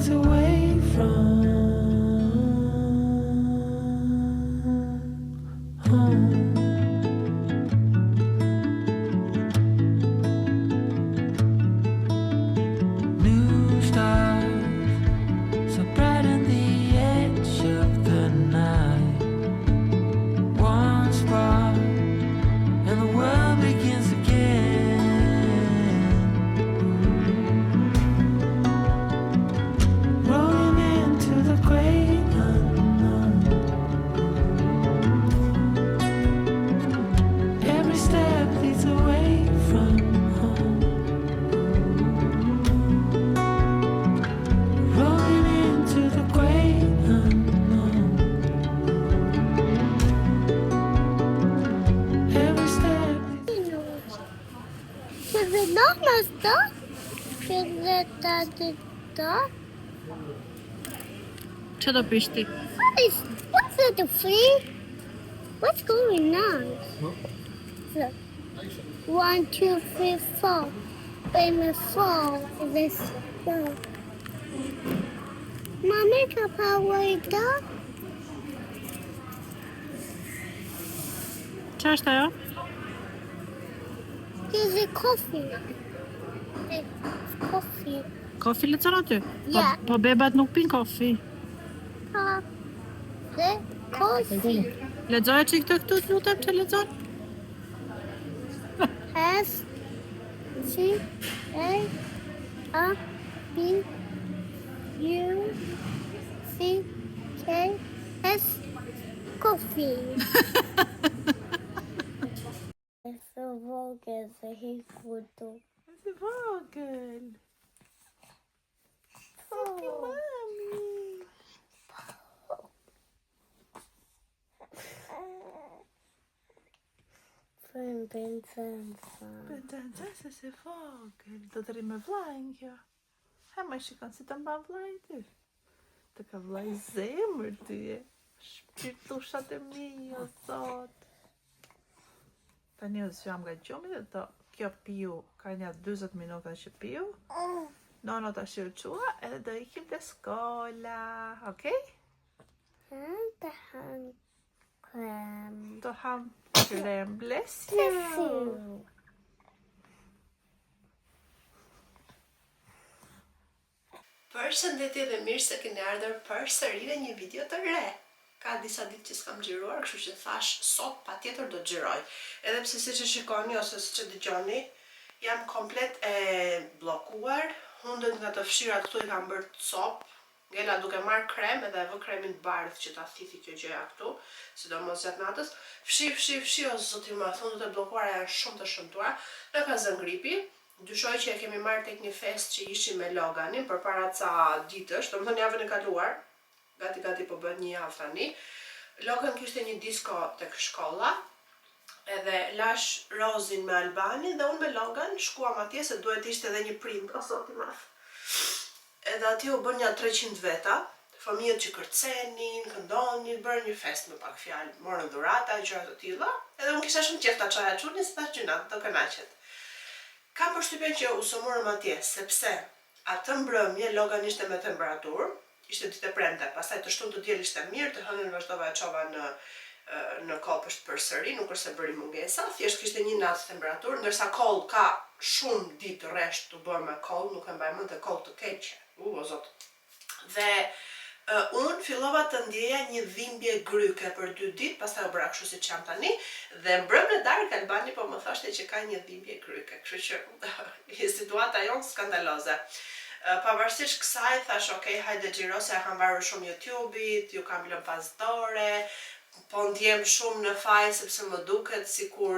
leads away from home. New stars so brighten the edge of the night. One spark and the world begins again. Rolling into the great unknown. Every step leads away from home. Rolling into the great unknown. Every step leads. Should we not master? Should we start it up? Që do pishti? What's it free? What's going on? Look. 1, 2, 3, 4. Baby, 4. This go. Mommy, Papa, wake up. Që është ajo? Here's a coffee. Coffee. Kofi lexon aty? Ja. Po bebat nuk pin kofi. The coffee Lexoja që këtë këtu të lutem që lexon? S C A B U C K S coffee. Så vågar så helt foto. Det är vågel. Mami. Från bensin. Bentanza se vågel. Do të rrimë vlajnë kjo. Ha më shikon si të mban vlajnë ty. Të ka vlaj zemër ty e. Shpirtushat e mi, o zot. Tani u zgjam nga gjumi dhe do kjo piu ka një 20 minuta që piu. Nono ta shqyrqua edhe do ikim të skola, okej? Det han krem. Do ham krem, bless you. Përshëndetje dhe mirë se keni ardhur përsëri në një video të re. Ka disa ditë që s'kam xhiruar, kështu që thash sot patjetër do xhiroj. Edhe pse siç e shikoni ose siç e dëgjoni, jam komplet e bllokuar. Hundët nga të fshirat këtu i kam bërë cop. Ngela duke marrë krem edhe e vë kremin bardh që ta thithi kjo gjëja këtu, sidomos gjatë natës. Fshi, o zoti më, hundët e bllokuara janë shumë të shëmtuara. Në ka zënë gripi. Dyshoj që e kemi marrë tek një fest që ishim me Loganin përpara ca ditësh, domethënë javën e kaluar. Gati po bëhet një javë tani. Logan kishte një disko tek shkolla, edhe lash Rozin me Albanin dhe unë me Logan shkuam atje se duhet ishte edhe një prind, o zoti madh. Edhe atje u bën një 300 veta, fëmijët që kërcenin, këndonin, bërë një fest me pak fjalë, morën dhurata, gjëra të tilla, edhe unë kisha shumë qejf ta çoja çunin se tash gjuna do kënaqet. Kam përshtypjen që u somorëm atje, sepse atë mbrëmje Logan ishte me temperaturë, ishte ditë e premte, pastaj të shtunë të diel ishte mirë, të hënën vazhdova e çova në kopësht përsëri, nuk është se bëri mungesa, thjesht kishte një natë temperaturë, ndërsa koll ka shumë ditë rresht të bërë me koll, nuk e mbaj mend të koll të keqe. O zot. Dhe unë fillova të ndjeja një dhimbje gryke për 2 ditë, pastaj u bëra kështu siç jam tani, dhe mbrëmje darkë Albani po më thoshte që ka një dhimbje gryke, kështu që situata jonë skandaloze. Pavarësisht kësaj thash ok, hajde xhiro se e kam varur shumë YouTube-it, ju kam lënë pas dore, po ndjem shumë në faj sepse më duket sikur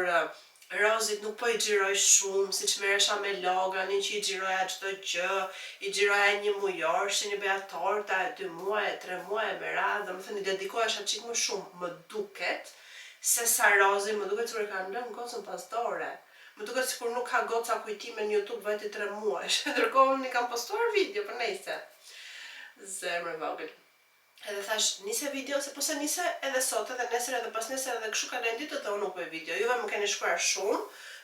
Rozit nuk po i xhiroj shumë, siç merresha me Loganin që i xhiroja çdo gjë, i xhiroja një mujor, që një bëja torta 2 muaj, 3 muaj me radhë, domethënë i dedikohesha çik më shumë, më duket, se sa Rozi më duket sikur kanë lënë gocën pas dore. Më duket sikur nuk ka goca kujtime në YouTube vajti 3 muaj. Ndërkohë unë i kam postuar video për nejse. Zemër vogël. Edhe thash, nise video, se po se nise edhe sot, edhe nesër, edhe pas nesër, edhe kështu ka lënë ditët dhe unë nuk bëj video. Juve më keni shkruar shumë,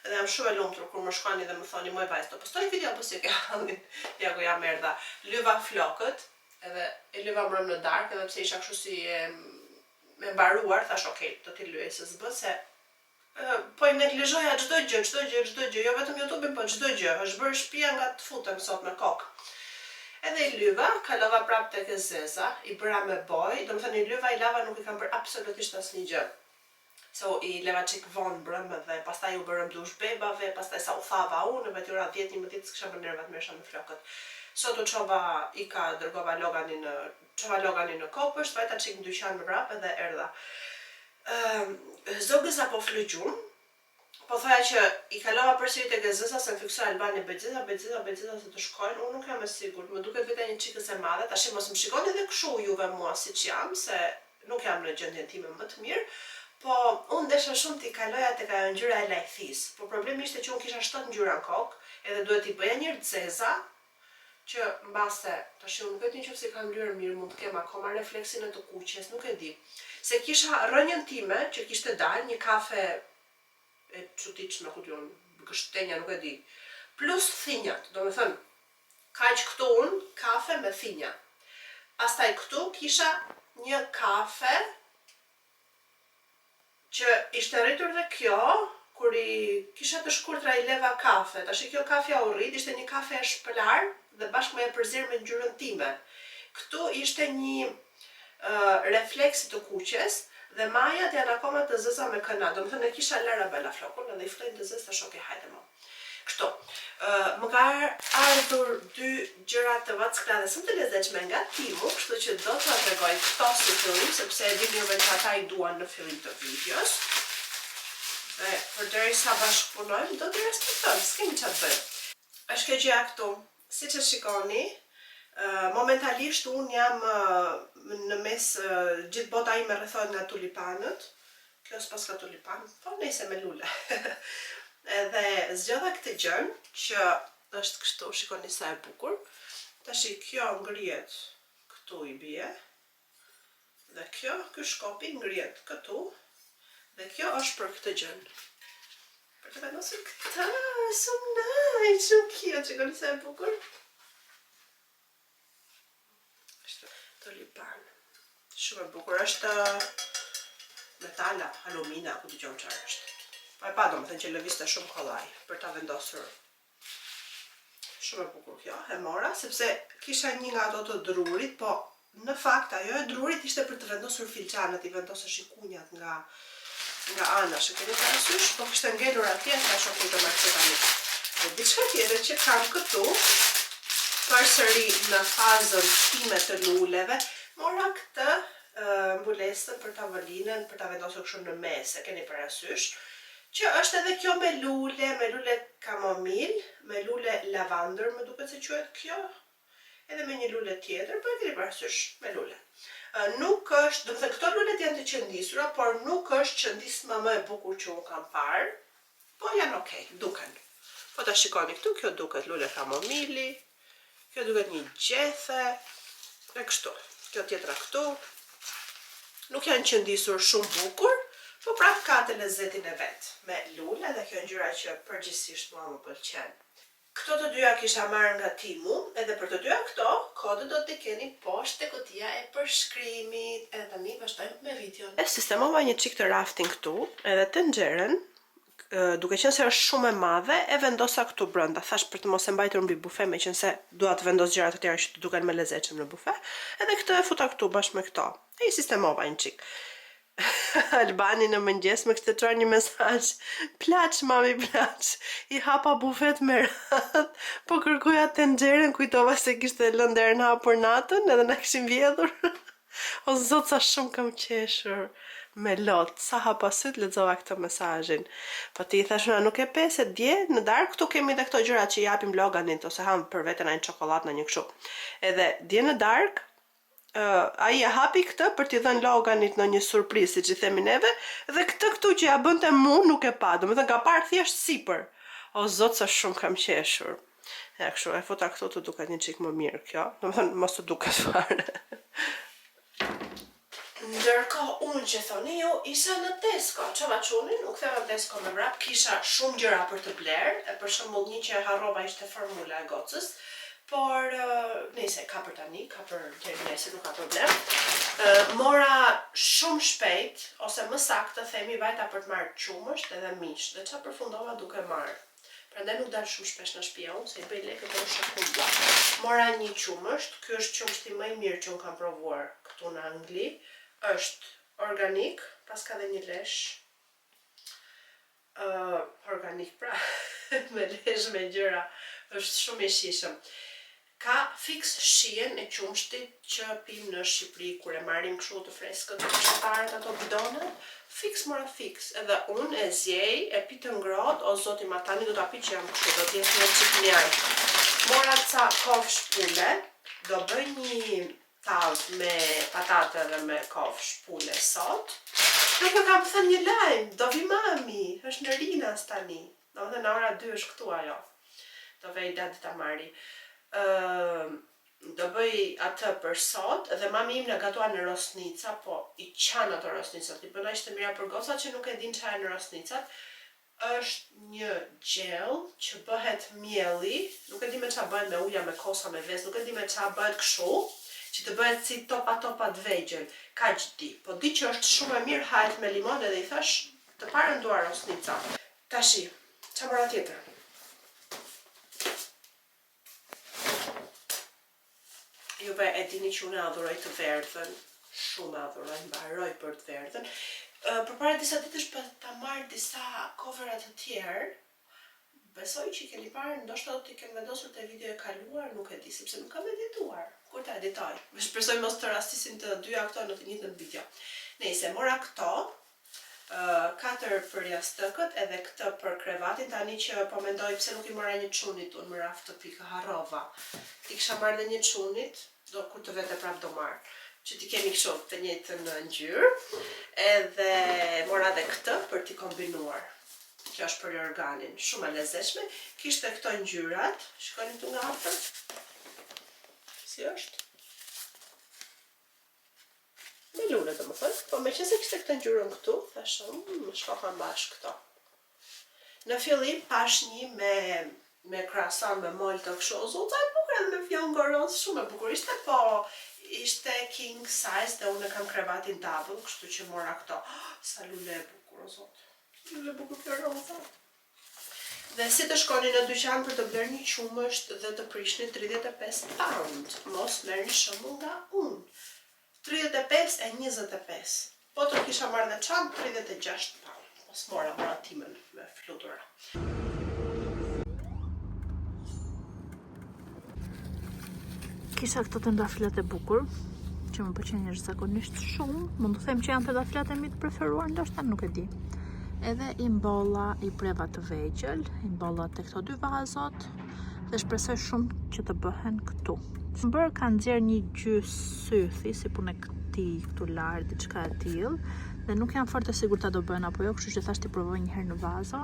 edhe jam shumë e lumtur kur më shkruani dhe më thoni, moj vajzë, do postoj video apo si e ke handin? Ja ku jam erdha. Lyva flokët, Edhe e lyva mbrëm në darkë, edhe pse isha kështu si me mbaruar, thash okay, do t'i lyej se s'bë se po i neglizhoja çdo gjë, jo vetëm YouTube-in, po çdo gjë. Është bërë shtëpia nga të futem sot me kokë. Edhe i lyva, kalova prapë tek e zeza, i bëra me boj, domethënë i lyva, i lava, nuk i kam bërë absolutisht asnjë gjë. So i leva çik vonë brëm dhe pastaj u bërëm dush bebave, pastaj sa u thava unë, vetë ora 10-11 s'kisha më nervat më me flokët. Sot u çova dërgova loganin në kopësht, vajta çik në dyqan më prapë dhe erdha. Zogëza po flygjum, po thoja që i kalova përsëri tek Gëzëza se më fiksoi Albani Bexheza se të shkojnë, unë nuk jam e sigurt, më duket vetë një çikës e madhe, tash mos më shikoni edhe kështu juve mua siç jam, se nuk jam në gjendjen time më të mirë, po unë desha shumë t'i kaloja tek ajo ngjyra e lajthis. Po problemi ishte që unë kisha 7 ngjyra në kokë, edhe duhet t'i bëja një zeza që mbase, tash unë nuk e di nëse kam lyer mirë, mund të kem akoma refleksin e të kuqes, nuk e di. Se kisha rënjën time që kishte dalë një kafe e çuditshme, ku diun, gështenja, nuk e di. Plus thinjat, domethënë, kaq këtu unë kafe me thinja. Pastaj këtu kisha një kafe që ishte rritur dhe kjo, kur i kisha të shkurtra i leva kafe. Tash kjo kafja u rrit, ishte një kafe e shpëlar dhe bashkë me e përzir me ngjyrën time. Këtu ishte një refleksi të kuqes dhe majat janë akoma të zëza me këna. Domethënë e kisha lëra bela flokun edhe i flejnë të zezë, tash okay, hajde mo. Kështu. Më ka ardhur 2 gjëra të vackla dhe shumë të lezetshme nga Timu, kështu që do t'ua tregoj këto si fillim, sepse e dini juve që ata i duan në fillim të videos. Dhe përderisa bashkëpunojmë, do t'i respektojmë, s'kemi çfarë bëjmë. Është kjo gjëja këtu. Siç e shikoni, momentalisht unë jam në mes, gjithë bota ime rrethohet nga tulipanët. Kjo s'pas ka tulipan, po nëse me lule. Edhe zgjodha këtë gjën që është kështu, shikoni sa e bukur. Tash kjo ngrihet këtu i bie. Dhe ky shkopi ngrihet këtu. Dhe kjo është për këtë gjën. Për të vendosur këtë, shumë nice, shumë cute, shikoni sa e bukur. Është tulipan. Shumë e bukur, është metala, alumina, ku dëgjon çfarë është. Pa e pa domethënë që lëvizte shumë kollaj për ta vendosur. Shumë e bukur kjo, e mora, sepse kisha një nga ato të drurit, po në fakt ajo e drurit ishte për të vendosur filxhanët, i vendosësh shikunjat nga anash, e keni parasysh, po kishte ngelur atje, tash ok do marrë tani. Dhe diçka tjetër që kam këtu, përsëri në fazën time të luleve, mora këtë mbulesën për tavolinën, për ta vendosur kështu në mes, e keni parasysh, që është edhe kjo me lule kamomil, me lule lavandër, më duket se quhet kjo, edhe me një lule tjetër, po e keni parasysh, me lule. Nuk është, do të thënë këto lulet janë të qëndisura, por nuk është qëndisma më e bukur që unë kam parë, po janë okay, duken. Po ta shikoni këtu, kjo duket lule kamomili, kjo duket një gjethe, e kështu. Kjo tjetra këtu, nuk janë qëndisur shumë bukur, po prap ka të lezetin e vet, me lule dhe kjo ngjyra që përgjithsisht mua më pëlqen. Këto të dyja kisha marrë nga Timu, edhe për të dyja këto, kodët do t'i keni poshtë te kutia e përshkrimit, edhe tani vazhdojmë me videon. E sistemova një çik të rafting këtu, edhe tenxherën, duke qenë se është shumë e madhe, e vendosa këtu brenda. Thash për të mos e mbajtur mbi bufe, meqense dua të vendos gjëra të tjera që të duken më lezetshëm në bufe, edhe këtë e futa këtu bashkë me këto. E i sistemova një çik. Albani në mëngjes me kështë të çuar një mesazh. Plaç, mami, plaç. I hapa bufet me radhë, po kërkoja tenxherën, kujtova se kishte lënë derën hapur natën, edhe na kishin vjedhur. O zot, sa shumë kam qeshur me lot. Sa hapa syt lexova këtë mesazhin. Po ti i thash, nuk e pe se dje në darkë këtu kemi edhe këto gjërat që japim loganit ose ham për veten një çokoladë në një kështu. Edhe dje në darkë ai e hapi këtë për t'i dhënë loganit në një surprizë, siç i themi neve, dhe këtë këtu që ja bënte mu nuk e pa, domethënë ka parë thjesht sipër. O zot, sa shumë kam qeshur. Ja, kështu e futa këtu të duket një çik më mirë kjo, domethënë mos të duket fare. Ndërkohë unë që thoni ju, isha në Tesco, çova çunin, u ktheva në Tesco me vrap, kisha shumë gjëra për të bler, e për shembull një që e harrova ishte formula e gocës, por nëse ka për tani, ka për deri nesër, nuk ka problem. Mora shumë shpejt, ose më saktë themi vajta për të marrë qumësht edhe mish, dhe çfarë përfundova duke marrë. Prandaj nuk dal shumë shpesh në shtëpi unë, se I bëj lekët e shokulla. Mora një qumësht, ky është qumështi më I mirë që unë kam provuar këtu në Angli. Është organik, pas ka dhe një lesh organik pra, me lesh me gjëra, është shumë I shishëm. Ka fix shijen e qumshtit që pim në Shqipëri kur e marrim kështu të freskët të kështarët ato bidone, fix mora fix. Edhe unë e zjej, e pi të ngrohtë, o zoti ma tani do ta pi që jam kështu, do t'jetë një qik njaj. Mora ca kofsh pule, do bëj një tallë me patate dhe me kofsh pule sot. Nuk e kam thënë një lajm, do vi mami, është në Rinas tani. Do dhe në ora 2 është këtu ajo. Do vej dati ta marri. Do bëj atë për sot, dhe mami im në gatua në rosnica, po I qanë ato rosnicat, I bëna ishte mira për gocat që nuk e din çfarë në rosnicat. Është një gjell që bëhet mielli, nuk e di me çfarë bëhet me uja, me kosa, me vezë, nuk e di me çfarë bëhet kështu, që të bëhet si topa të vegjël, kaq di. Po di që është shumë e mirë, hahet me limon edhe I thash të parën dua rosnica. Tashi, çfarë mora tjetër? Juve e dini që unë adhuroj të verdhën, shumë adhuroj, mbaroj për të verdhën. Përpara disa ditësh për ta marrë disa coverat të tjerë, besoj që I keni parë, ndoshta do t'i kem vendosur te video e kaluar, nuk e di, sepse nuk kam edituar. Kur ta editoj? Shpresoj mos të rastisin të dyja këto në të njëjtën video. Nëse mora këto, 4 për jastëkët edhe këtë për krevatin, tani që po mendoj pse nuk I mora një çunit, unë më raftë të pikë harrova. Ti kisha marrë dhe një çunit, do kur të vete prap do marr, që ti kemi kështu të njëjtën ngjyrë, edhe mora dhe këtë për t'i kombinuar. Kjo është për organin, shumë e lezetshme. Kishte këto ngjyrat, shikoni këtu nga afër. Si është? Me lule domethënë, po meqense kishte këtë ngjyrën këtu, thash, shkoha bashkë këto. Në fillim pash një me krasan me mol të kështu, zota e bukur edhe me fjalë goros, shumë e bukur ishte, po ishte king size dhe unë kam krevatin double, kështu që mora këto. Sa lule e bukur, o zot. Lule e bukur kjo roza. Dhe si të shkoni në dyqan për të blerë një qumësht dhe të prishni 35 pound, mos merrni shembull nga unë. 35 e 25. Po të kisha marrë dhe çantë 36 pound. Mos mora timën me flutura. Kisha këto të ndafilat e bukur, që më pëlqejnë jashtëzakonisht shumë. Mund të them që janë të ndafilat e mi të preferuar, ndoshta nuk e di. Edhe I mbolla I preva të vegjël, I mbolla te këto 2 vazot dhe shpresoj shumë që të bëhen këtu. Më bërë kanë nxjerrë një gjys sythi, si punë e këtij këtu lart, diçka e tillë, dhe nuk jam fort e sigurt ta do bëhen apo jo, kështu që thash ti provoj një herë në vazo.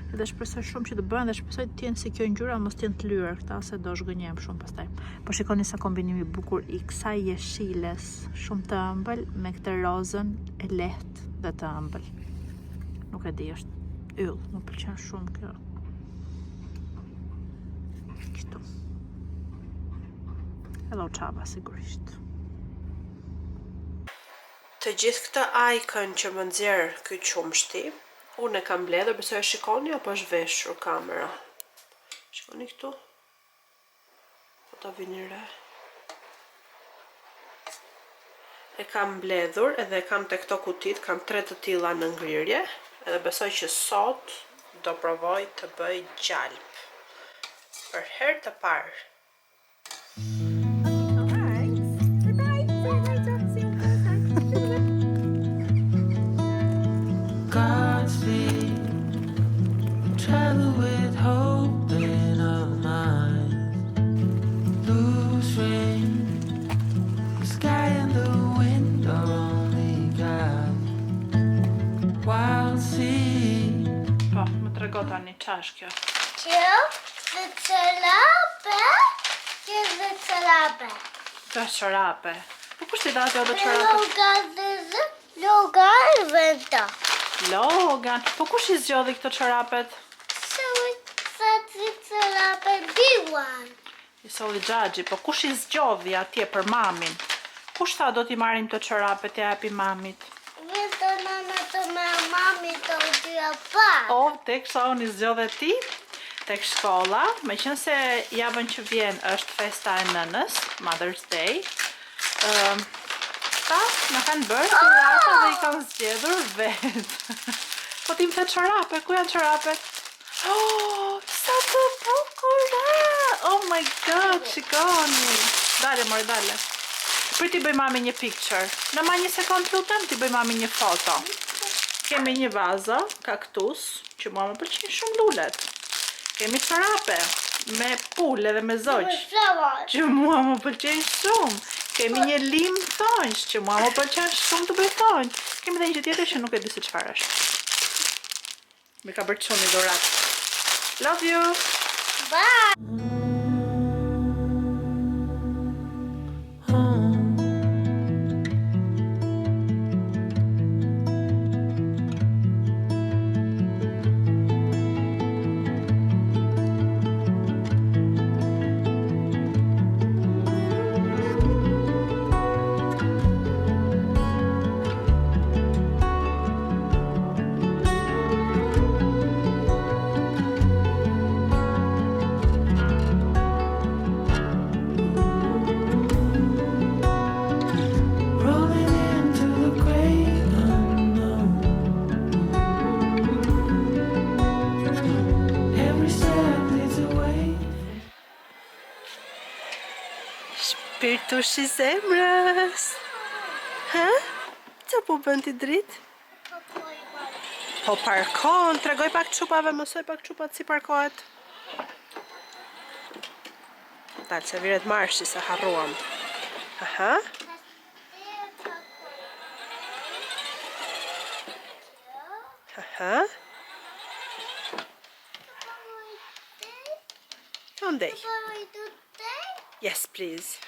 Edhe shpresoj shumë që të bëhen dhe shpresoj të jenë si kjo ngjyra, mos të jenë të lyer këta, se do zhgënjem shumë pastaj. Po shikoni sa kombinimi I bukur I kësaj jeshiles, shumë të ëmbël me këtë rozën e lehtë dhe të ëmbël. Nuk e di, është yll, më pëlqen shumë kjo. Kështu. Edhe u çava sigurisht. Të gjithë këtë icon që më nxjerr ky qumshti, unë e kam mbledhur, besoj e shikoni apo është veshur kamera. Shikoni këtu. Po ta vini re. E kam mbledhur edhe kam te këto kutit, kam 3 të tilla në ngrirje, edhe besoj që sot do provoj të bëj gjalp. Për herë të parë. Travel with hope in our minds. Lose rain, the sky and the wind are only God. Wild sea. Po, më trego tani ç'ash kjo. Kjo dhe çorape, kjo dhe çorape. Kjo është çorape. Po kush ti dati ato çorape? Logan venta. Logan. Po kush I zgjodhi këto çorapet? Çorape B1. I solli Xhaxhi, po kush I zgjodhi atje për mamin? Kush tha do t'i marrim të çorapet e japi mamit? Vetë nana të me mami të udyja pa. O, tek sa unë I zgjodhe ti? Tek shkolla, me qenë se javën që vjen është festa e nënës, Mother's Day. Ta, në kanë bërë dhurata dhe I kanë zgjedhur vetë. Po tim të çorape, ku janë çorapet? Oh, sa të bukura! Oh my god, shikoni! Dale, mori, dale. Për t'i bëj mami një picture. Në ma një sekund lutem, t'i bëj mami një foto. Kemi një vazo, kaktus, që mua më pëlqejnë shumë lulet. Kemi çorape, me pulle dhe me zogj, që mua më pëlqejnë shumë. Kemi një lim thonjsh, që mua më pëlqejnë shumë të bëj thonjsh. Kemi dhe një që tjetër që nuk e di se çfarë është. Me ka bërë çuni dhurat. Love you! Bye! Rolling into the great unknown. Every step leads away. Shpirtush I zemrës. Ha? Qa po bën ti dritë? Po parkon, tregoj pak çupave, mësoj pak çupat si parkohet. Dalë se viret marshi se harruam. Aha. Aha. Ondej. Yes, please.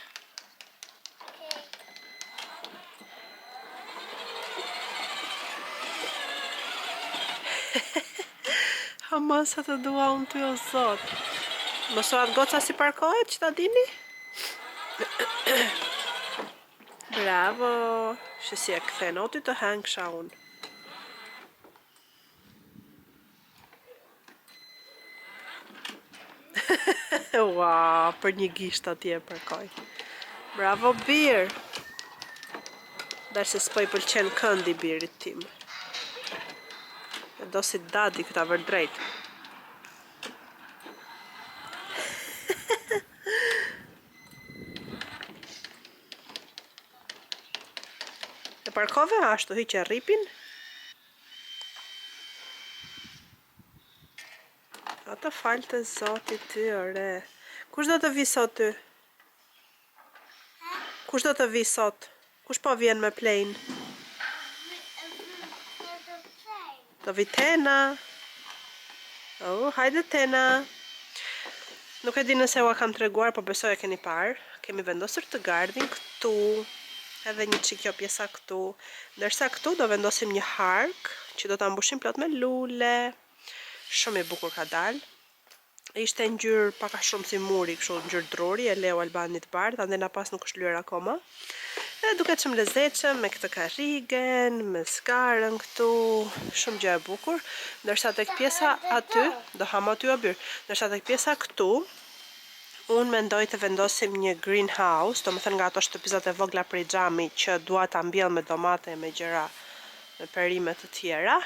Ama sa të dua unë ty o zot. Mësoat goca si parkohet që ta dini? Bravo. Shë si e kthen, o ty të hengsha unë. Wow, për një gisht atje parkoj. Bravo bir. Darse s'po I pëlqen këndi birit tim. Do si dadi këta vërë drejt. E parkove ashtu, hiqe rripin. Ata falë të zotit ty, ore. Kush do të vi sot ty? Kush do të vi sot? Kush po vjen me plane? Do vi Tena. Oh, hajde Tena. Nuk e di nëse ua kam treguar, po besoj e keni parë. Kemi vendosur të gardhin këtu. Edhe një qikjo pjesa këtu. Ndërsa këtu do vendosim një hark që do ta mbushim plot me lule. Shumë I bukur ka dalë. Ishte ngjyrë paka shumë si muri, kështu ngjyrë druri, e leu Albanit bardh, ande na pas nuk është lyer akoma. Edhe duket shumë lezetshëm me këtë karrigen, me skarën këtu, shumë gjë e bukur. Ndërsa tek pjesa aty, do ham aty o byr. Ndërsa tek pjesa këtu, unë mendoj të vendosim një greenhouse, do më thënë nga ato shtëpizat e vogla prej xhami që dua ta mbjell me domate, me gjëra, me perime të tjera.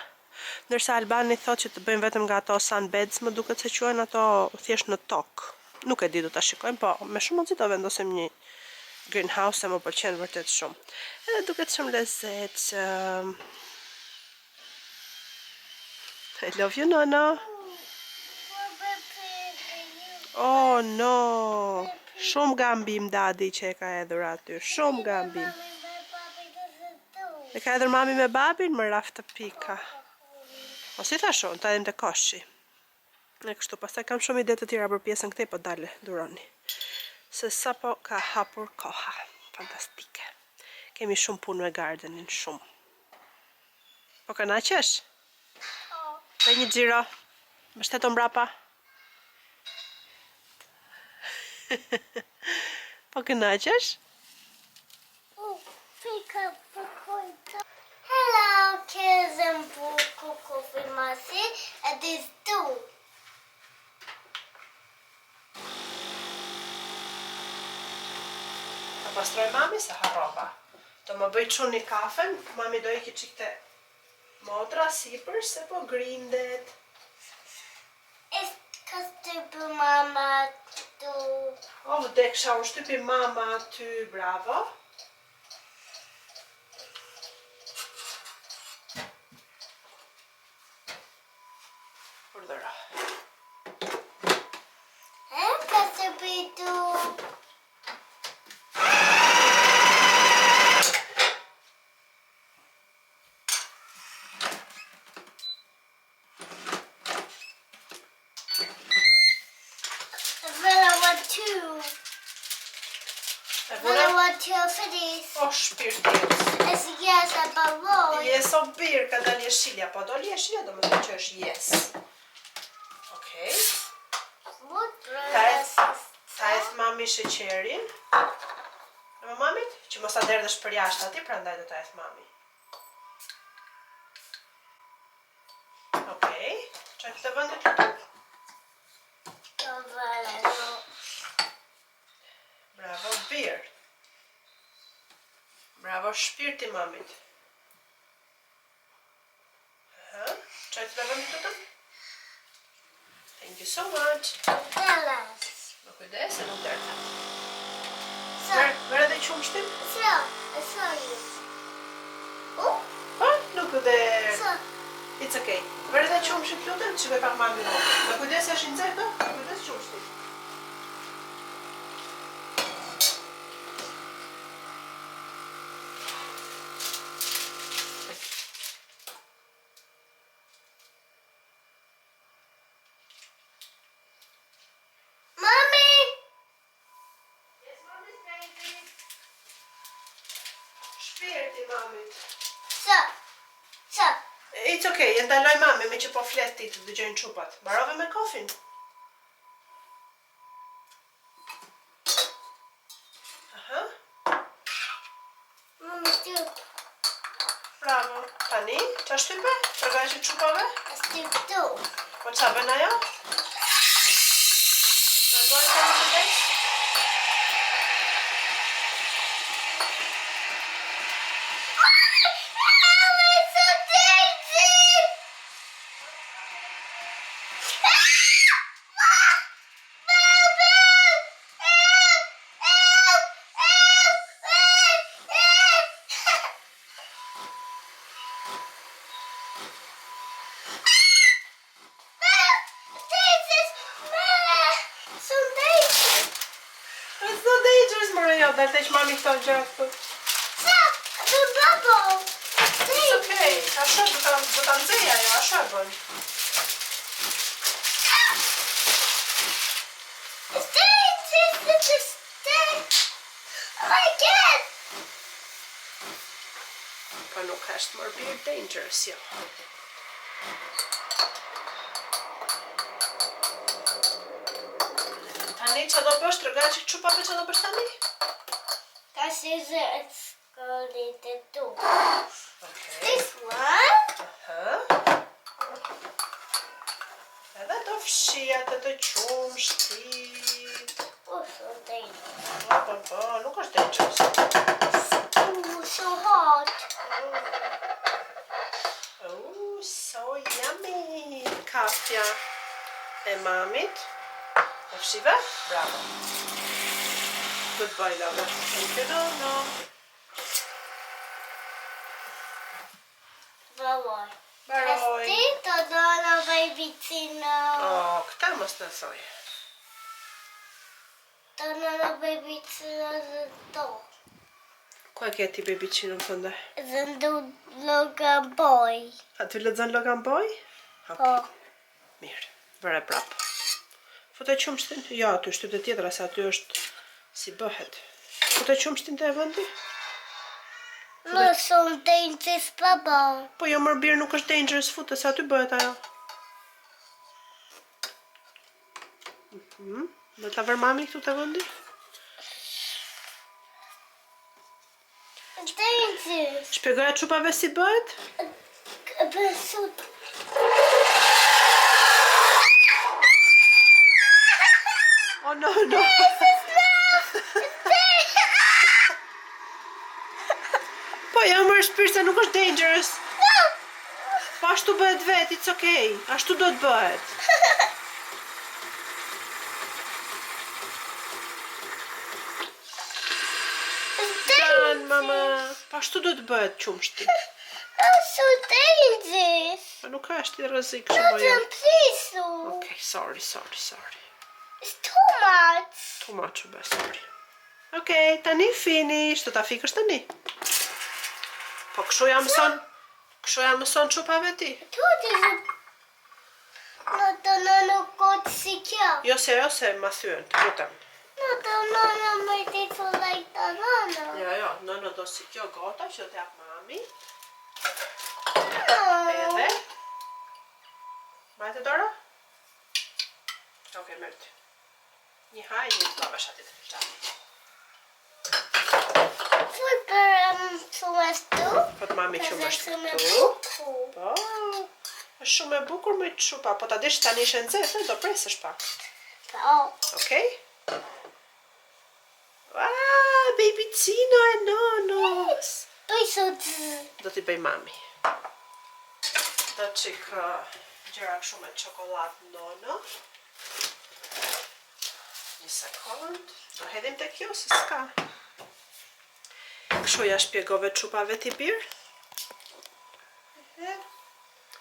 Ndërsa Albani thot që të bëjmë vetëm nga ato sunbeds, më duket se quhen ato thjesht në tokë. Nuk e di, do ta shikojmë, po me shumë mundësi do vendosim një greenhouse se më pëlqen vërtet shumë. Edhe duket shumë lezetshëm. I love you, Nono. Oh no. Shumë gambim dadi që e ka hedhur aty. Shumë gambim. E ka hedhur mami me babin, më raf të pika. O si thashon, ta edhim të koshi. E kështu, pastaj kam shumë ide të tjera për pjesën këtej, po dale, duroni. Se sa po ka hapur koha. Fantastike. Kemi shumë punë me gardenin, shumë. Po kënaqesh? Dhe një xhiro. Mbështeto mbrapa. Po kënaqesh? Oh, pick up the coin. Hello, kids and Coffee Masi. It is two. Ta pastroj mami se harrova. Do më bëj çuni kafen, mami do iki çikte motra sipër se po grindet. It's because to mama to. O, vde kësha u shtypi mama ty, bravo. Urdhëra. And because to be to. I want two. E I vore? want two for this. O, shpirti. It's yes, but roll. Yes, o birë, ka dalë jeshilja, po do jeshilja do më të që është yes. Okej. What Ta eth mami sheqerin. Në më mamit? Që mos ta derdhësh për jashtë ati, prandaj do ta eth mami. Okej. Çaj të vëndit lutem. Bravo, birë. Bravo, shpirti mamit. Çaj të vëndit lutem. Thank you so much. Më kujdes e nuk derdha. Vere dhe qumshtin? Po, nuk dhe... It's okay. Vere dhe qumshtin lutem, që pak mami në. Më kujdes e është në zërë, më kujdes qumshtin. Shpirti mamit. It's okay, e ndaloj mami me që po flet ti të dëgjojnë çupat. Mbarove me kofin? Aha. Bravo. Tani, qa shtype? Tërgaj që çupave? Po qa bën ajo? Tërgoj të më kujdes? Dal të që mami këto gjërë këtu. It's okay, ashtë do të nëzeja jo, ashtë e bën. Po nuk është more beer dangerous, jo. Tani që do bësh të rëga që qupave që do bësh tani? This is it's going to do. Okay. This one. Edhe do fshia të të qumshtit. Also dangerous. Po, nuk është dangerous. So hot. Oh, so yummy. Kafja e mamit. E fshive? Bravo. Goodbye, love. Thank you, no. Baroj. Baroj. Ti të dono babicino. Oh, këta mos në thoj. Të dono babicino dhe to. Ku e ke ti babicino në kënde? Zëndu Logan Boy. A ty lexon Logan Boy? Po. Mirë, vëre prap. Fote qumshtin? Ja, aty shtypte tjetra, se aty është si bëhet. Fote qumshtin të e vëndi? Më shumë dangerous, baba. Po jo mërë birë nuk është dangerous fote, se aty bëhet ajo. Do ta vër mami këtu te vendi? Dangerous. Shpjegoja çupave si bëhet? Besut. Oh no, no. Po ja më shpirt se nuk është dangerous. Po ashtu bëhet vet, it's okay. Ashtu do të bëhet. Tan, mama. Po ashtu do të bëhet qumshti. That's so dangerous. Po nuk është i rrezik Not shumë jo. in peace. Okay, sorry. It's too much. Too much, sorry. Okay, tani finish. Do ta fikësh tani. Po kështu ja mëson çupave ti. Told you. No, God secure. Jo se ma thyen, të lutem. No, my dad will like banana. Jo, no, do si kjo gota që të jap mami. No. Edhe. Majte Dora? Okej, merr ti. Një haj, një të lavash aty të filçat. Po të mami që më është këtu. Po, është shumë e bukur me çupa, po ta dish tani ishte nxehtë, do presësh pak. Okej? Baby Cino e nonos. Do t'i bëj mami. Do qik gjëra shumë me çokoladë nono. Një sekund. Do hedhim te kjo se s'ka. Kështu ja shpjegove çupave ti bir.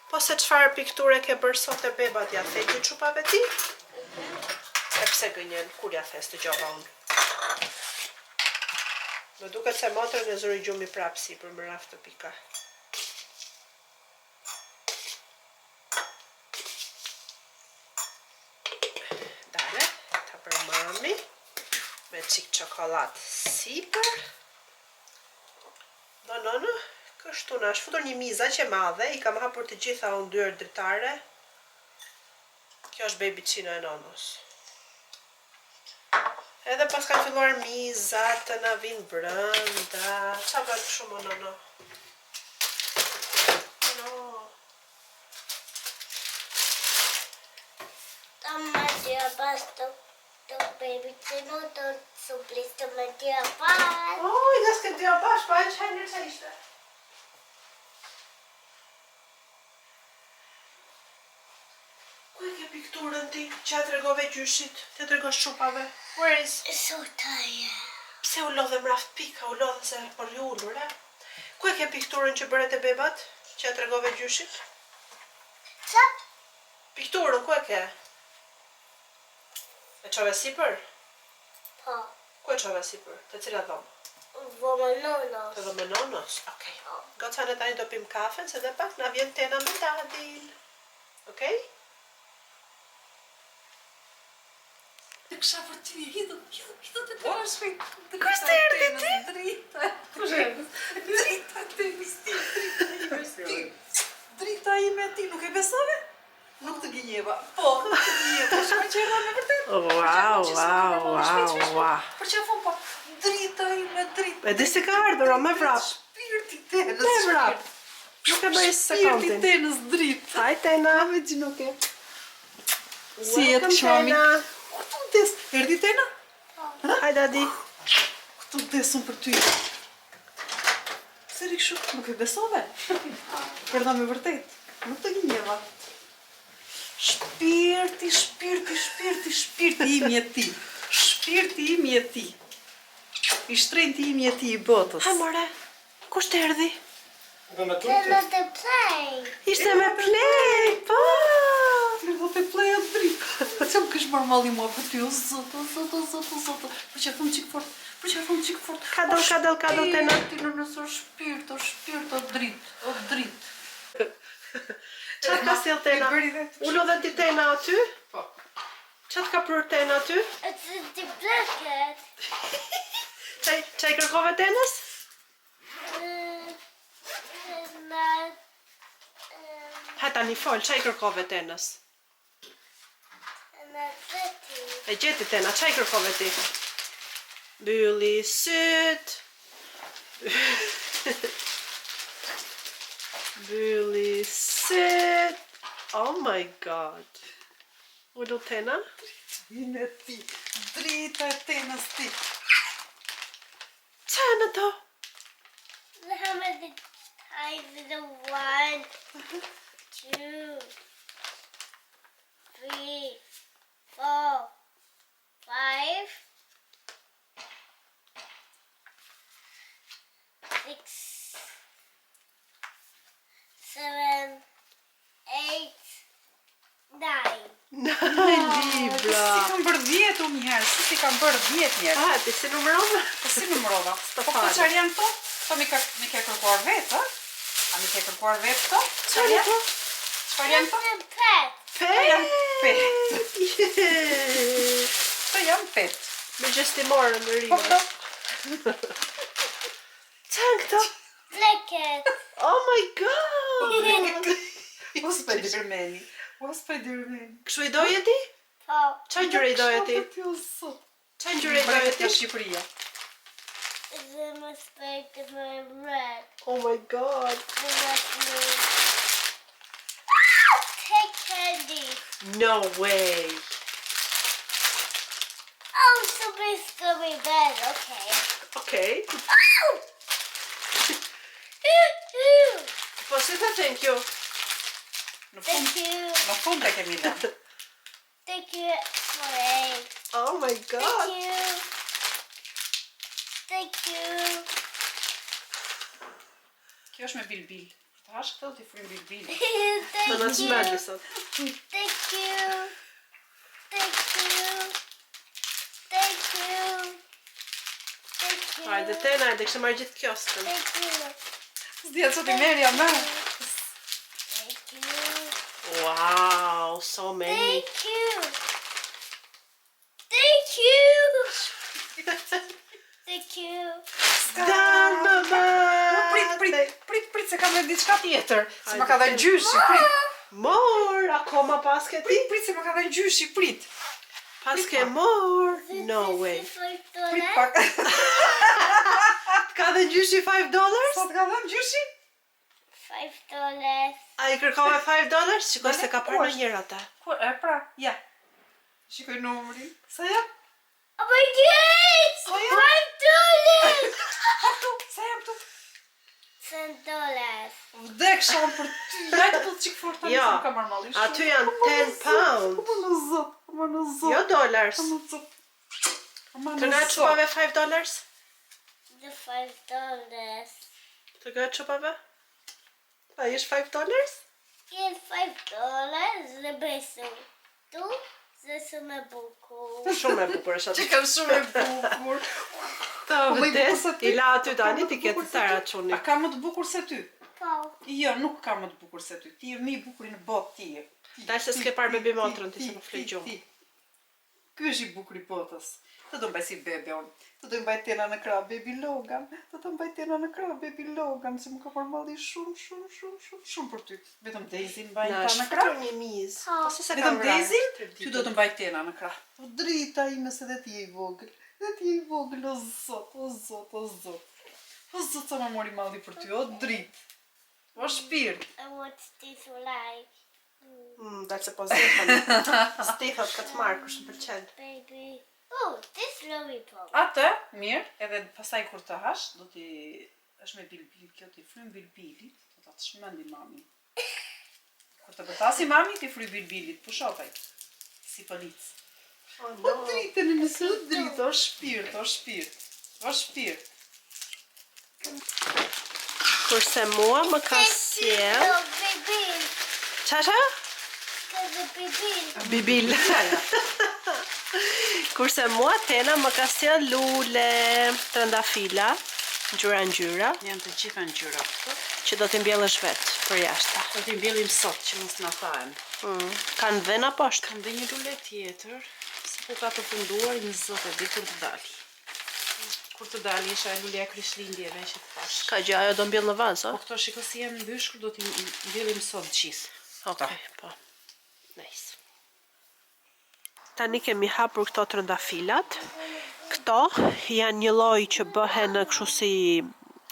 Po se çfarë pikture ke bërë sot e bebat ja theki çupave ti? Sepse gënjen, kur ja thes të gjova unë. Më duket se motrën e zëri gjumi prapë si për më raftë të pika. Dale, ta për mami. Me qik çokoladë sipër. No, kështu na është futur një miza që madhe, i kam hapur të gjitha unë dyert dritare. Kjo është baby Cino e nonos. Edhe pas kanë filluar mizat të na vinë brënda. Qa bërë shumë nono? No. Baby Cino, don't supplist to my dear past. Oj, dhe s'ke dyja bash, pa e që hajnë që ishte. Ku e ke pikturën ti që e tregove gjyshit, të tregosh çupave? Where is? So tired. Pse u lodhe mraft pika, u lodhe se për ju ullur, e? Ku e ke pikturën që bëret e bebat, që e tregove gjyshit? Qa? Pikturën, ku e ke? E qove sipër? Po. Ku e qove sipër? Të cila dhomë? Voma nonos. Të dhome nonos? Okej. Gocane tani do pim kafen, se dhe pak na vjen tena me dadin. Okej? Kisha për ty, hidhu të tërë shpejt. Kështë erdi ti? Drita tenis ti. Drita ime ti, nuk e besove? Nuk të gënjeva. Po, nuk të gënjeva. Shkoj që e rrën me vërtet. Wow. Për që e fun pa, drita ime, drita. E di se ka ardhur, o me vrap. Shpirti tenës. Me vrap. Nuk e bëj sekundin. Shpirti tenës, dritë. Haj tena. Me që nuk e. Si e të shmami. Këtu des, erdi tena? Haj dadi. Këtu desun për ty. Se rikshu, nuk e besove? Përda me vërtet. Nuk të gënjeva. Shpirti imi e ti. Shpirti imi e ti. I shtrejnti imi e ti I botës. Haj more, kush të erdi? They're not the play. Ishte me play, po! Do të pleja dritë. Që më kësh marrë mali mua për ty, o zoto. Për që e thëmë qik fort. Kadëll tena. Ti në nësër shpirt, o dritë. Qa ka sjell tena? Ulo dhe ti tena aty? Po. Qa të ka prur tena aty? It's the blanket. Qa I kërkove tenës? Ha tani fol, qa I kërkove tenës? Not pretty. E gjeti Tena, çaj kërkove ti? Bylli syt. Bylli syt. Oh my god. Ulu Tena? Vine ti, drita e Tenës ti. Çfarë në to? The hammer, the tie, the 1, 2, 3, 4, 5, 6, 7, 8, 9. Libra. Si kam bërë 10 unë njëherë, si kam bërë 10 njerë. Ah, ti si numërove? Po si numërova? Po fare. këto çfarë janë këto? Po mi ke kërkuar vetë, a? A mi ke kërkuar vetë këto? Çfarë janë? Çfarë janë këto? The pet. Këto janë pet. Yeah. Këto janë pet. Me gjestimore në Po rime. këto? Çan këto? Blanket. Oh my god! Mos për dërmeni. Mos për dërmeni. Kështu i doje ti? Po. Çfarë ngjyre i doje ti? Çfarë ngjyre i doje Doje ti? ti? Shqipëria. The mistake is my red. Oh my god. The red blue. Take candy. No way. Oh, somebody's gonna be bad. Okay. Okay. Oh! Po si të thank you? Në fund, Thank you. në fund e kemi dhënë. Thank you for it. Oh my Thank god. you. Thank you. Kjo është me bilbil. Të hash këto ti frym bilbil. Do na Thank çmerrni you. sot. Thank you. Thank you. Thank you. Thank you. Hajde Tena, hajde kishë marrë gjithë kioskën. Thank you. S'dia çu ti merja më. Thank you. Wow, so many. Thank you. Thank you. Thank you. Dan mama. Prit se kam edhe diçka tjetër. Se Hajde, më ka dhënë Tena. gjyshi, prit. More, akoma pas ke ti? Prit se më ka dhënë gjyshi, prit. Pas ke more. No way. Prit pak. Ka dhe gjyshi $5? Sa të ka dhënë gjyshi? $5. A i kërkove $5? Shikoj se ka parë në njërë ata. Ku e pra, ja. Shikoj numrin. Sa jam? Oh my god! Sa jam? $5. Këtu, sa jam këtu? $10. Vdekshon për ty. Ja këtu çik fort tani Ja, se më ka marrë malli. aty janë 10 pound. Më në zot, më në zot. Jo dollars. Më në zot. Më Të nga qupave $5? The $5. Të nga qupave? A ish $5? Get $5 dhe besu. Tu dhe shumë e bukur. Shumë e bukur është Që aty. kam shumë e bukur. Të Po, më i bukur vdes, se ty. i la aty tani ti Ka më të ketë bukur se tëra ty? quni. A ka më të bukur se ty? Po. Jo, nuk ka më të bukur se ty. Ti je më i bukur në botë ti je. Daj se s'ke parë bebi motrën ti se më flej gjumë. ti. Ky është i bukur i botës. Të do mbaj si bebe unë. Të do mbaj Tena në krah baby Logan. Të do mbaj Tena në krah baby Logan. Se më ka parë malli shumë për ty. Vetëm Daisy mbaj Na ta në krah. shfëtër një mizë. Po. Po se se Vetëm kam rarë. Daisy, ty do të mbaj Tena në krah. Po drita ime se dhe ti je i vogël. Dhe ti je i vogël, o zot, o zot, o zot. O zot sa më mori malli për ty, o drit. O shpirt. I want this like. Dalë se po zithën. Stithët këtë marë, kështë më pëlqen. Baby. Oh, this lollipop. Atë, mirë, edhe pastaj kur të hash, do t'i është me bilbil, kjo t'i frym bilbilit, do ta të shmendi mami. Kur të bëtasi mami, t'i fry bilbilit, pushofaj. Si polic. O dritën e nësë, o dritë, o shpirt, o shpirt, o shpirt. Kurse mua më ka sjell. Oh, baby. Qasha? The baby. Bibil. Kurse mua Tena më ka sjell lule, trëndafila, ngjyra, Janë të gjitha ngjyra këto. që do t'i mbjellësh vetë për jashta. Do t'i mbjellim sot, që mos na thahen. Kanë dhëna poshtë. Kam dhe një lule tjetër, se po ka përfunduar një zot e di kur të dali. Kur të dali isha e lulja krishtlindjeve që të thash. Ka gjë ajo do mbjell në vazë, Po këto shiko si janë mbyshkur, do t'i mbjellim sot gjithë. Okej, po. Nice. Tani kemi hapur këto trëndafilat. Këto janë një lloj që bëhen kështu si,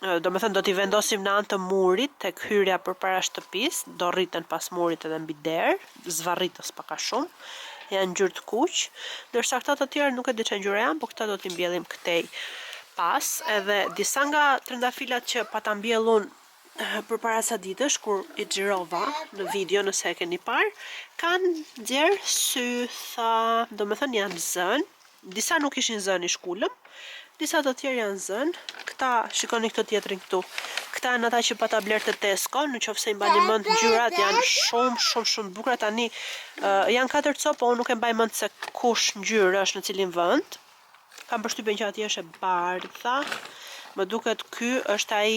do me thënë do t'i vendosim në anë të murit tek hyrja përpara shtëpisë, do rriten pas murit edhe mbi derë, zvarritës pak a shumë. Janë ngjyrë të kuq, ndërsa këta të tjerë nuk e di çfarë ngjyre janë, por këta do t'i mbjellim këtej pas, edhe disa nga trëndafilat që pata mbjellun përpara sa ditësh kur i xhirova në video, nëse e keni parë, kanë nxjerr sytha, do me thënë janë zën, disa nuk ishin zën i shkullëm, disa të tjerë janë zën. Këta, shikoni këtë tjetrin këtu. Këta janë ata që pata bler të Tesco, në qoftë se i mbani mend ngjyrat janë shumë bukura. Tani janë 4 copë, po unë nuk e mbaj mend se kush ngjyrë është në cilin vend. Kam përshtypjen që aty është e bardha. Më duket ky është ai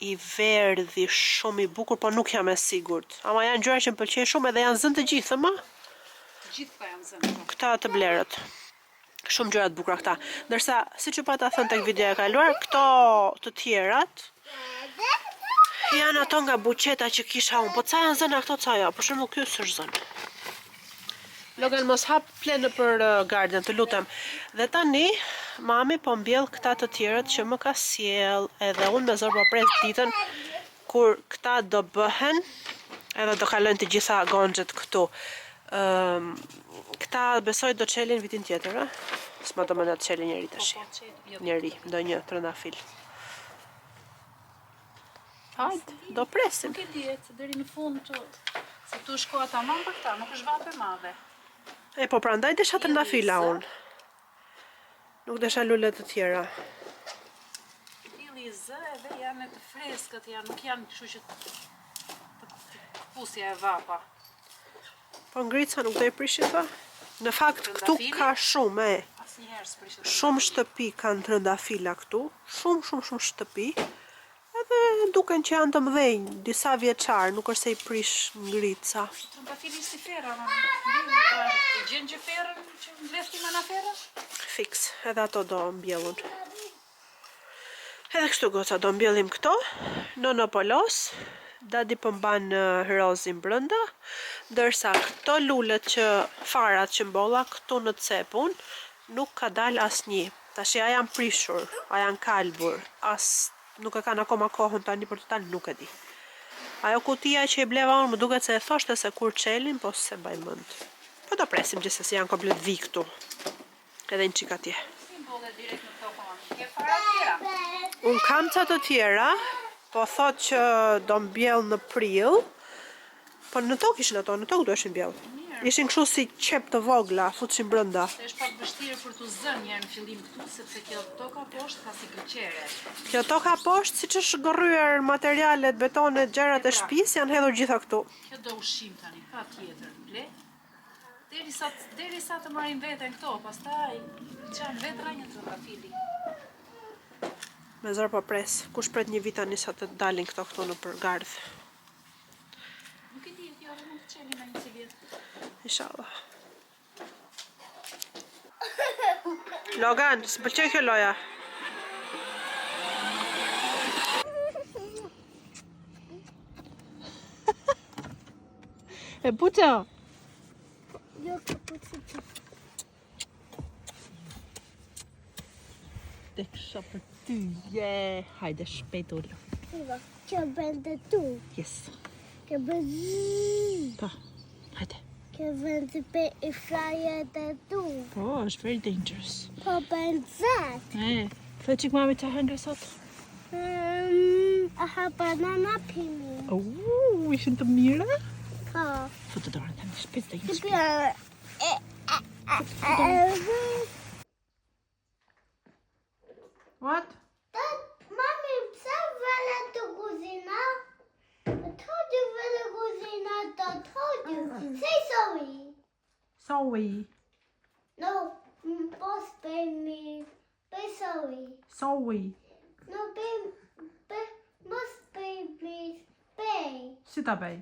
i verdhi shumë i bukur, po nuk jam e sigurt. Ama janë ngjyra që më pëlqejnë shumë edhe janë zën të gjithë, më? Të gjithë këta janë zën. Këta të blerët. Shumë ngjyra të bukura këta. Ndërsa, siç u pata thënë tek videoja e kaluar, këto të tjerat janë ato nga buqeta që kisha unë. Po ca janë zëna këto, ca jo. Për shembull ky s'është zën. Logan mos hap plenë për garden, të lutem. Dhe tani mami po mbjell këta të tjerët që më ka sjell, edhe unë me zor po pres ditën kur këta do bëhen, edhe do kalojnë të gjitha gonxhet këtu. Këta besoj do çelin vitin tjetër, a? S'ma do më na çelin njëri tash. Njëri, ndonjë trëndafil. Hajde, do presim. Nuk e di, deri në fund të se tu shkoa tamam për këta, nuk është vape madhe. E po prandaj desha trëndafila unë. Nuk desha lule të tjera. Dielli i zë edhe janë të freskët, nuk janë kështu që të pusja e vapa. Po ngrica nuk do i prishin tha? Në fakt këtu ka shumë, Asnjëherë s'prishet. Shumë shtëpi kanë trëndafila këtu, shumë shtëpi. Edhe duken që janë të mëdhenj, disa vjeçar, nuk është se i prish ngrica. Trëndafili si fera, gjen gjë ferën që mbledhti me na fera? Fiks, edhe ato do mbjellun. Edhe kështu goca, do mbjellim këto, në polos, dadi po mban rozin brenda, ndërsa këto lulet që farat që mbolla këtu në cepun, nuk ka dal asnjë. Tash ja janë prishur, a janë kalbur, nuk e kanë akoma kohën tani për të dalë, nuk e di. Ajo kutia që i bleva unë më duket se e thoshte se kur çelin, po se mbaj mend. Po do presim gjithsesi janë komplet vi këtu. Edhe një çik atje. Si mbolle direkt në tokën. Ke fara të tjera? Un kam ca të tjera, po thot që do mbjell në prill. Po në tokë ishin ato, në tokë duheshin mbjell. Ishin kështu si qep të vogla, futshin brenda. Është pak vështirë për të zënë një në fillim këtu, sepse kjo toka poshtë ka si gëqere. Kjo toka poshtë, siç është gorryer materialet, betonet, gjërat e shtëpisë janë hedhur gjitha këtu. Kjo do ushqim tani, pa tjetër, ble. Derisa të marrin veten këto, pastaj çan vetra një trëndafili. Me zor po pres, kush pret një vit tani sa të dalin këto këtu në përgardh. Nuk e di, jo, mund të çeli me një ciljet. Inshallah. Logan, s'pëlqen kjo loja? E buta. Jo kapacit. Te kisha për ty, hajde shpejt ullu. Që bënde tu. Yes. Që bënde. Pa, hajde. Që bënde pe i flyer dhe tu. Po, është very dangerous. Po benzat. Thë qik mami të hëngre sot? Aha banana pini. Ishin të mira? Po. Futë dorën të një shpejt dhe një Që shpejt. What? Mami, pse vele të kuzina? I told you vele kuzina, I told you. Say sorry. Sorry. No, boss pay me. Pay sorry. Sorry. No, must pay me. Pay. Si ta bej?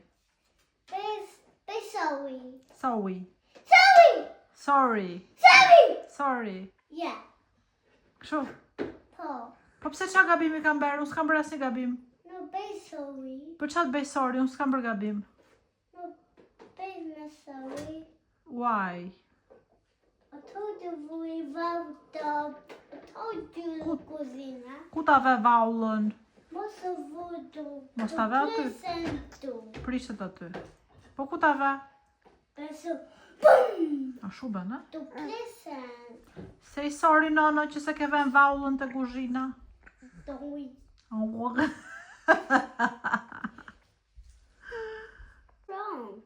Pay sorry. Sorry. Sorry! Sorry. Sorry! Sorry. Yeah. Kështu. Po. Po pse qa gabimi kam bërë? Unë s'kam bërë asnjë gabim. No, pay sorry. Për qa të bej sorry? Unë s'kam bërë gabim. No, pay me sorry. Why? told you we walked up. I told you the cucina. Ku ta ve vaullën? Mos e vudu. Mos ta ve aty? Presentu. Prishet aty. Po ku ta ve? Peso. Bum! A shu bën, a? Tu present. Say sorry nono që se ke vën vaullën te kuzhina. Doi. Oh. Wrong.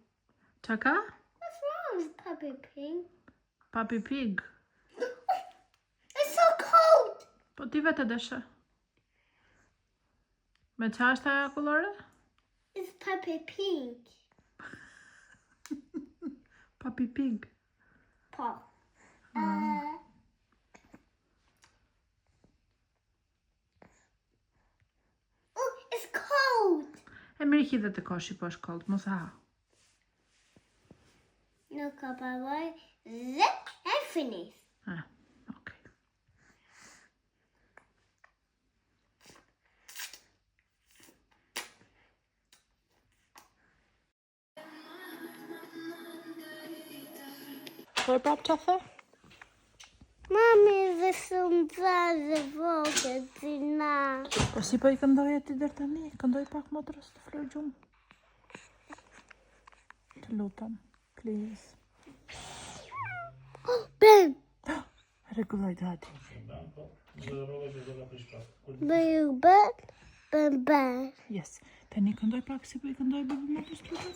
Çaka? What's wrong with Puppy Pig? Papi Pig. It's so cold. Po ti vetë deshe. Me qa është ajo kullore? It's Puppy Pig. Papi Pig. Pop. Oh, it's cold. E mirë hidhe të koshi po është kold, mos e ha. No, Papa, zip and finish. Ah, okay. Po e prap qafe? Mami, dhe shumë zazë vogël, zina. Po si po I këndoj e ti dërë tani? Këndoj pak motrës të flër gjumë. Të lutem, please. Ben, Rregulloj dati. ben. Yes. Tani këndoj pak si po I këndoj bebe motrës të lutem.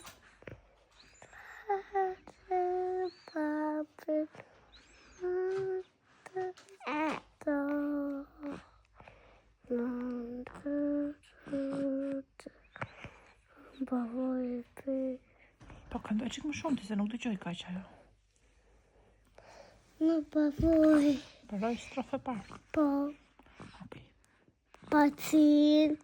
Po këndoj qik më shumë ti se nuk dëgjoj kaq ajo. No, pavoj, Përoj strofe parë. po, Okej. pacin.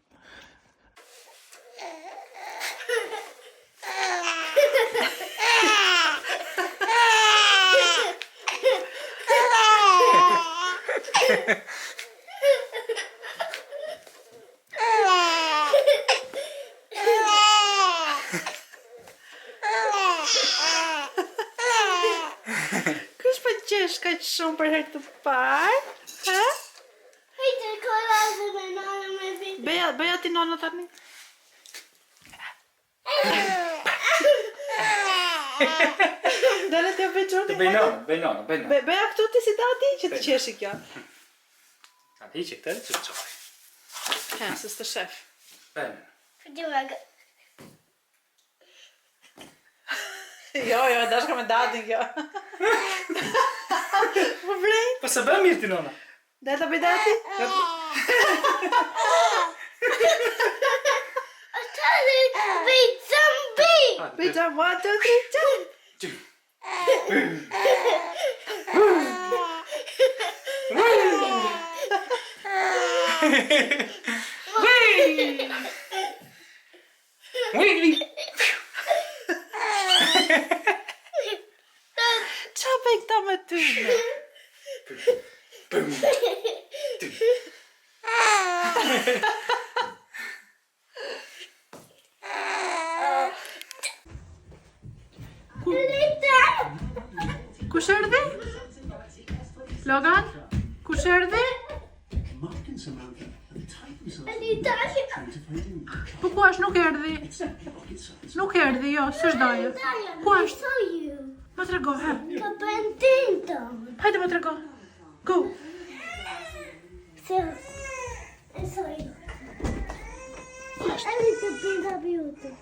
Kush po qesh kaq shumë për herë të parë? Ha? Hejtë kolazë me nana me vitë. Bëja ti nono tani. Dale të bëj çoni. Bëj nono. Bëja këtu ti si dati që të qeshi kjo. Ta hiqe këtë që të qoj. Ha, se s'të shef. Bëj. Fëgjë me gë. Jo, dashka me datin kjo. Po vrej? Po se bëj mirë ti nona. Dhe të bëj dati? Atali, bëj zambi. Bëj jump, 1, 2, 3, jump! Qa bëj këta me ty? Kush erdhi? Logan? Kush erdhi? Po ku është nuk erdhi? Nuk erdhi, jo, s'është daje. Ku është? Më trego, ha. Ka bëndin të. Hajde më trego. Go. Se, e soj. Ani të bënda bjutë.